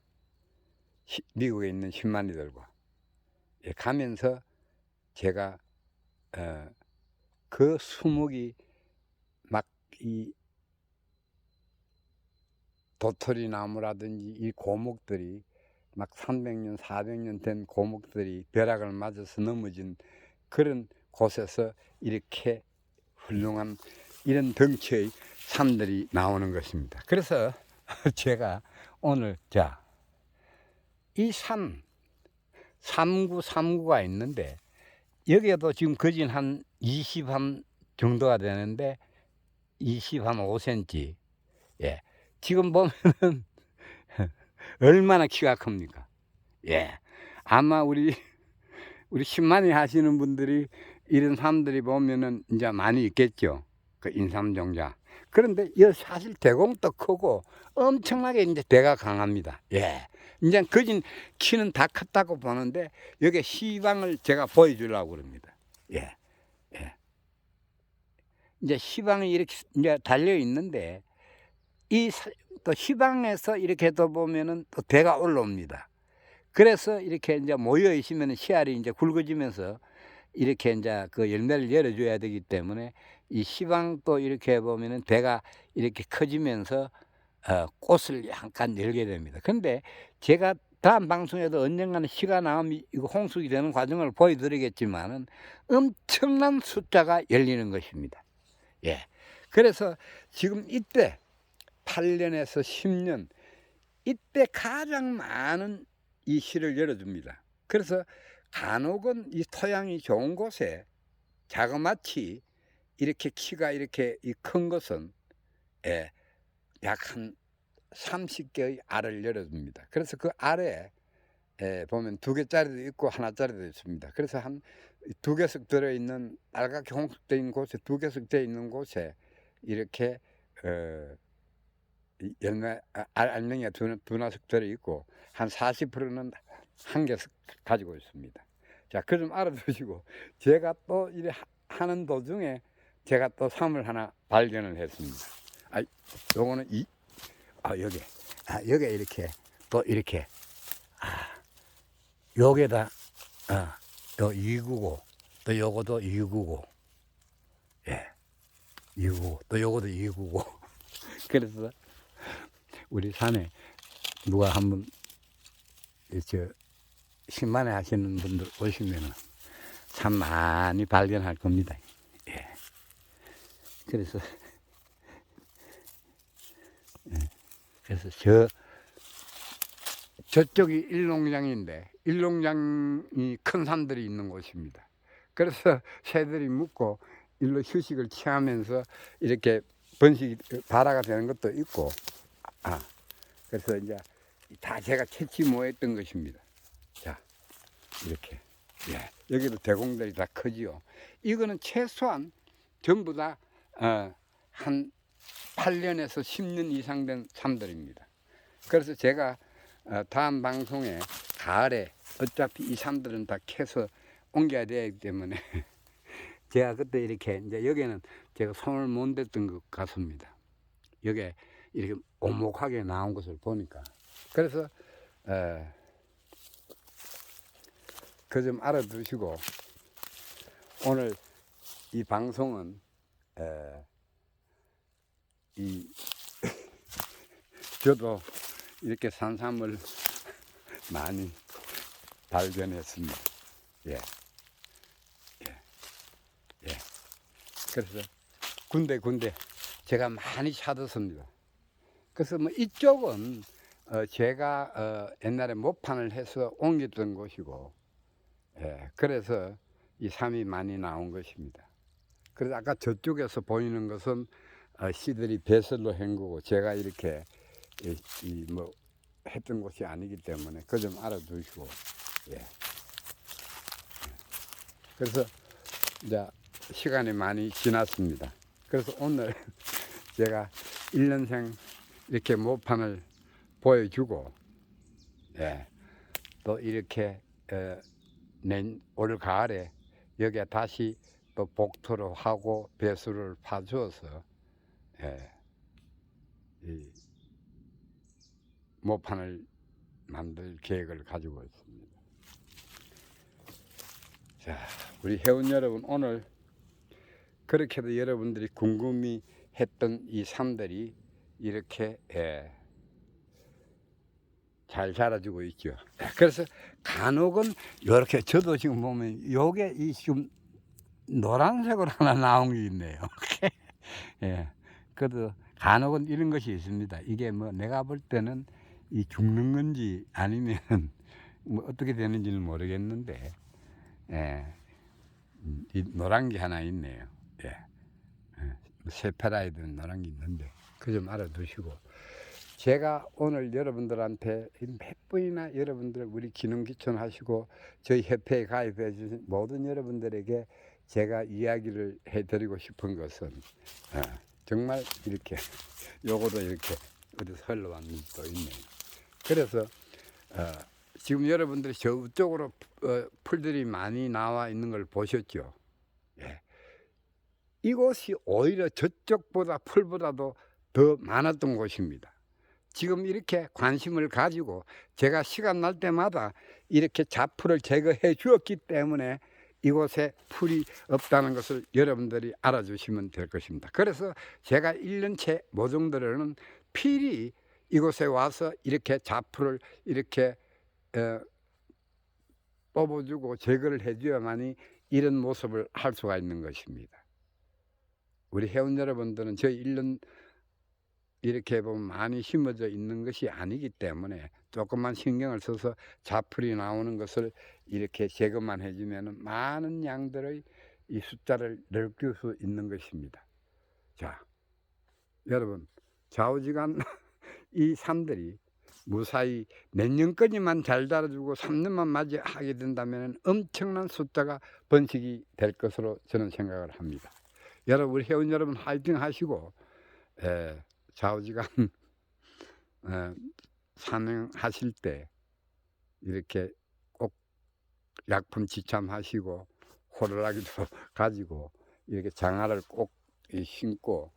A: 미국에 있는 신만이들과 가면서 제가 그 수목이 막 이 도토리 나무라든지 이 고목들이 막 300년, 400년 된 고목들이 벼락을 맞아서 넘어진 그런 곳에서 이렇게 훌륭한 이런 덩치의 산들이 나오는 것입니다. 그래서 제가 오늘 이 산 3구가 있는데 여기에도 지금 거진 한 20함 정도가 되는데 25cm. 예. 지금 보면은 얼마나 키가 큽니까? 예. 아마 우리 신만이 하시는 분들이 이런 사람들이 보면은 이제 많이 있겠죠. 그 인삼종자. 그런데 이 사실 대공도 크고 엄청나게 이제 대가 강합니다. 예. 이제 거진 키는 다 컸다고 보는데 여기 시방을 제가 보여주려고 그럽니다. 예. 예. 이제 시방이 이렇게 이제 달려 있는데 또 시방에서 이렇게 또 보면은 또 대가 올라옵니다. 그래서 이렇게 이제 모여 있으면 씨알이 이제 굵어지면서 이렇게 이제 그 열매를 열어줘야 되기 때문에 이 시방 또 이렇게 보면은 대가 이렇게 커지면서 꽃을 약간 열게 됩니다. 근데 제가 다음 방송에도 언젠가는 시가 나오면 이거 홍숙이 되는 과정을 보여드리겠지만은 엄청난 숫자가 열리는 것입니다. 예. 그래서 지금 이때 8년에서 10년 이때 가장 많은 이 씨를 열어줍니다. 그래서 간혹은 이 토양이 좋은 곳에 자그마치 이렇게 키가 이렇게 큰 것은 약 한 30개의 알을 열어줍니다. 그래서 그 알에 보면 2개짜리도 있고 하나짜리도 있습니다. 그래서 한 2개씩 들어있는 빨갛게 홍숙되어 있는 곳에 2개씩 되어 있는 곳에 이렇게 열매 알맹이가 두나씩 들어있고 한 40%는 한 개씩 가지고 있습니다. 자, 그 좀 알아두시고 제가 또 이래 하는 도중에 제가 또 삶을 하나 발견을 했습니다. 요거는 여기 이렇게 또 이렇게 여기다 또 2구고 또 요거도 2구고 2구고 또 요거도 2구고 그래서 우리 산에 누가 한번 저 신만회 하시는 분들 오시면은 참 많이 발견할 겁니다. 예. 그래서 그래서 저쪽이 일농장인데 일농장이 큰 산들이 있는 곳입니다. 그래서 새들이 묵고 일로 휴식을 취하면서 이렇게 번식이 발화가 되는 것도 있고, 그래서 이제 다 제가 채취 모했던 것입니다. 자, 이렇게. 예, 여기도 대공들이 다 크지요. 이거는 최소한 전부 다 한 8년에서 10년 이상 된 산들입니다. 그래서 제가 다음 방송에 가을에 어차피 이 산들은 다 캐서 옮겨야 되기 때문에 제가 그때 이렇게 이제 여기는 제가 손을 못 댔던 것 같습니다. 여기에 이렇게 오목하게 나온 것을 보니까. 그래서 그 좀 알아두시고 오늘 이 방송은 저도 이렇게 산삼을 많이 발견했습니다. 예. 예. 예. 그래서 군데 제가 많이 찾았습니다. 그래서 뭐 이쪽은 제가 옛날에 모판을 해서 옮겼던 곳이고, 예. 그래서 이 삼이 많이 나온 것입니다. 그래서 아까 저쪽에서 보이는 것은 씨들이 배설로 한 거고 제가 이렇게 뭐 했던 곳이 아니기 때문에 그거 좀 알아두시고. 예. 그래서 이제 시간이 많이 지났습니다. 그래서 오늘 제가 1년생 이렇게 모판을 보여주고, 예, 또 이렇게 올 가을에 여기에 다시 또 복토를 하고 배수를 파주어서 이 모판을 만들 계획을 가지고 있습니다. 자, 우리 회원 여러분, 오늘 그렇게도 여러분들이 궁금해 했던 이 산들이 이렇게 잘 자라주고 있죠. 그래서 간혹은 이렇게 저도 지금 보면 요게 이 지금 노란색으로 하나 나온 게 있네요. 예. 그래도 간혹은 이런 것이 있습니다. 이게 뭐 내가 볼 때는 이 죽는 건지 아니면 뭐 어떻게 되는지는 모르겠는데, 예. 이 노란 게 하나 있네요. 예. 세파라이든 노란 게 있는데 그 좀 알아두시고, 제가 오늘 여러분들한테 몇 번이나 여러분들 우리 기능기촌 하시고 저희 협회에 가입해 주신 모든 여러분들에게 제가 이야기를 해드리고 싶은 것은 정말 이렇게 요거도 이렇게 어디서 흘러왔는 또 있네요. 그래서 지금 여러분들이 저쪽으로 풀들이 많이 나와 있는 걸 보셨죠. 예. 이곳이 오히려 저쪽보다 풀보다도 더 많았던 곳입니다. 지금 이렇게 관심을 가지고 제가 시간 날 때마다 이렇게 잡풀을 제거해 주었기 때문에 이곳에 풀이 없다는 것을 여러분들이 알아주시면 될 것입니다. 그래서 제가 1년째 모종들은 필히 이곳에 와서 이렇게 잡풀을 이렇게 뽑아주고 제거를 해줘야만이 이런 모습을 할 수가 있는 것입니다. 우리 회원 여러분들은 저희 1년 이렇게 보면 많이 심어져 있는 것이 아니기 때문에 조금만 신경을 써서 잡풀이 나오는 것을 이렇게 제거만 해주면 많은 양들의 이 숫자를 넓힐 수 있는 것입니다. 자, 여러분, 좌우지간 이 산들이 무사히 몇 년까지만 잘 자라주고 3년만 맞이하게 된다면 엄청난 숫자가 번식이 될 것으로 저는 생각을 합니다. 여러분, 우리 회원 여러분 화이팅 하시고, 좌우지간 산행하실 때 이렇게 꼭 약품 지참하시고 호루라기도 가지고 이렇게 장화를 꼭 신고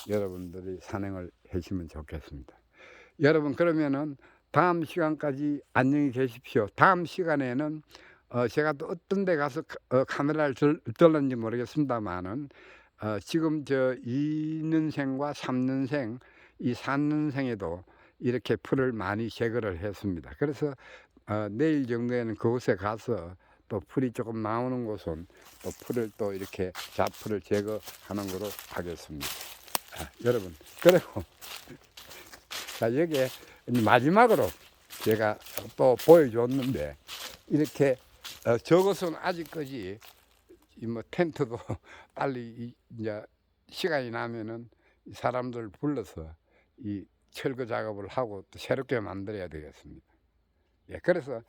A: 여러분들이 산행을 하시면 좋겠습니다. 여러분, 그러면은 다음 시간까지 안녕히 계십시오. 다음 시간에는 제가 또 어떤 데 가서 카메라를 들었는지 모르겠습니다만은 지금 저 2년생과 3년생 이 3년생에도 이렇게 풀을 많이 제거를 했습니다. 그래서 내일 정도에는 그곳에 가서 또 풀이 조금 나오는 곳은 또 풀을 또 이렇게 잡풀을 제거하는 거로 하겠습니다. 여러분, 그리고 자, 여기에 마지막으로 제가 또 보여줬는데 이렇게 저것은 아직까지 뭐 텐트도 빨리 이제 시간이 나면은 사람들 불러서 이 철거 작업을 하고 또 새롭게 만들어야 되겠습니다. 예, 그래서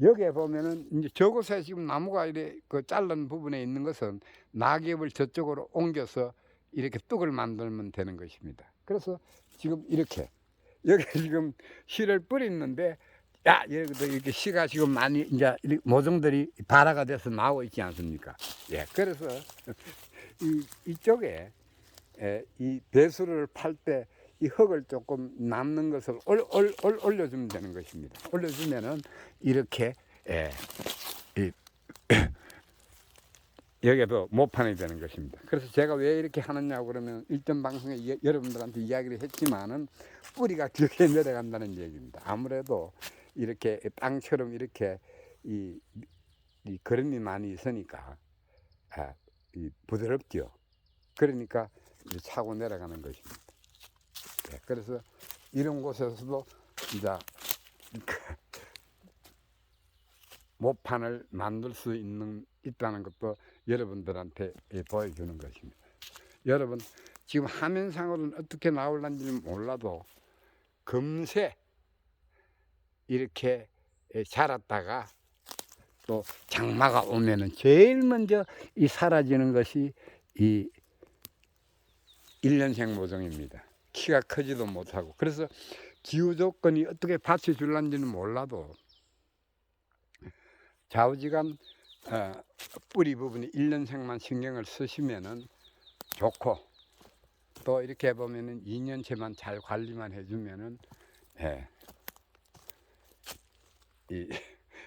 A: 여기에 보면은 이제 저곳에 지금 나무가 이렇게 그 자른 부분에 있는 것은 낙엽을 저쪽으로 옮겨서 이렇게 뚝을 만들면 되는 것입니다. 그래서 지금 이렇게 여기 지금 씨를 뿌리는데 이렇게 씨가 지금 많이 이제 모종들이 발화가 돼서 나오고 있지 않습니까? 예, 그래서 이쪽에 이 배수를 팔 때 이 흙을 조금 남는 것을 올려주면 되는 것입니다. 올려주면은 이렇게 여기에도 모판이 되는 것입니다. 그래서 제가 왜 이렇게 하느냐고 그러면 일전 방송에 여러분들한테 이야기를 했지만은 뿌리가 길게 내려간다는 얘기입니다. 아무래도 이렇게 땅처럼 이렇게 이 거름이 많이 있으니까 부드럽죠. 그러니까 차고 내려가는 것입니다. 네, 그래서 이런 곳에서도 이제 모판을 만들 수 있다는 것도 여러분들한테 보여주는 것입니다. 여러분, 지금 화면상으로는 어떻게 나올는지 몰라도 금세 이렇게 자랐다가 또 장마가 오면은 제일 먼저 이 사라지는 것이 이 1년생 모종입니다. 키가 크지도 못하고. 그래서 기후 조건이 어떻게 받쳐줄는지는 몰라도 좌우지간 뿌리 부분이 1년생만 신경을 쓰시면은 좋고, 또 이렇게 보면은 2년째만 잘 관리만 해주면은 이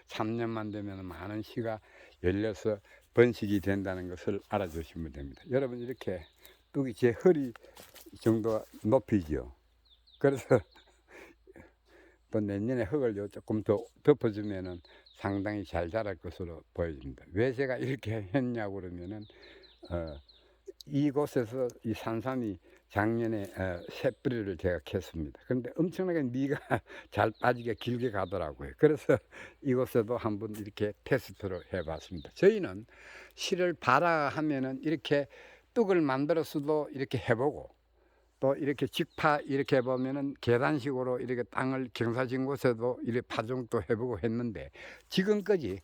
A: 3년만 되면 많은 씨가 열려서 번식이 된다는 것을 알아주시면 됩니다. 여러분, 이렇게 뚝이 제 허리 정도 높이죠. 그래서 또 내년에 흙을 조금 더 덮어주면은 상당히 잘 자랄 것으로 보여집니다. 왜 제가 이렇게 했냐고 그러면은 이곳에서 이 산삼이 작년에 새 뿌리를 제가 캤습니다. 그런데 엄청나게 미가 잘 빠지게 길게 가더라고요. 그래서 이곳에도 한번 이렇게 테스트를 해봤습니다. 저희는 씨를 발화하면은 이렇게 뚝을 만들어서도 이렇게 해보고, 또 이렇게 직파 이렇게 보면은 계단식으로 이렇게 땅을 경사진 곳에도 이렇게 파종도 해보고 했는데 지금까지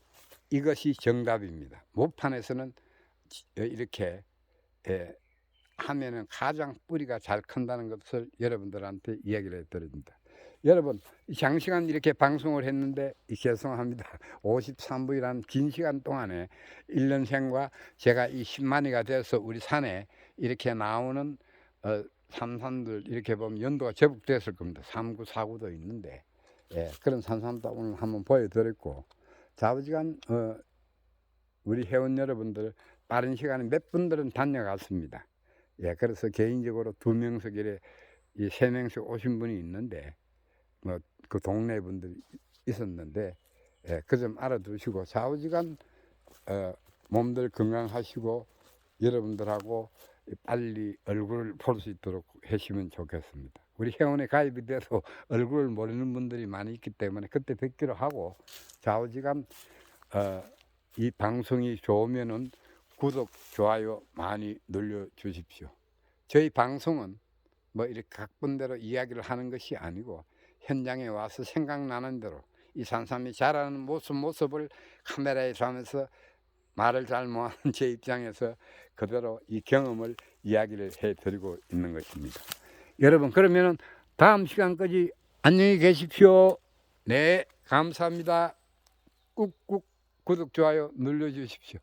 A: 이것이 정답입니다. 모판에서는 이렇게 하면은 가장 뿌리가 잘 큰다는 것을 여러분들한테 이야기를 해드립니다. 여러분, 장시간 이렇게 방송을 했는데 죄송합니다. 53부이라는 긴 시간 동안에 1년생과 제가 이 10만이가 돼서 우리 산에 이렇게 나오는 산삼들 이렇게 보면 연도가 제법 됐을 겁니다. 3구, 4구도 있는데 그런 산삼도 오늘 한번 보여드렸고, 좌우지간 우리 회원 여러분들 빠른 시간에 몇 분들은 다녀갔습니다. 그래서 개인적으로 2명씩 이래 3명씩 오신 분이 있는데 뭐 그 동네 분들이 있었는데 그 점 알아두시고 좌우지간 몸들 건강하시고 여러분들하고 빨리 얼굴을 볼 수 있도록 하시면 좋겠습니다. 우리 회원에 가입이 돼서 얼굴을 모르는 분들이 많이 있기 때문에 그때 뵙기로 하고, 좌우지간 이 방송이 좋으면은 구독, 좋아요 많이 눌러 주십시오. 저희 방송은 뭐 이렇게 각본대로 이야기를 하는 것이 아니고 현장에 와서 생각나는 대로 이 산삼이 자라는 모습을 카메라에 담아서 말을 잘 못하는 제 입장에서 그대로 이 경험을 이야기를 해드리고 있는 것입니다. 여러분, 그러면은 다음 시간까지 안녕히 계십시오. 네, 감사합니다. 꾹꾹 구독, 좋아요 눌러주십시오.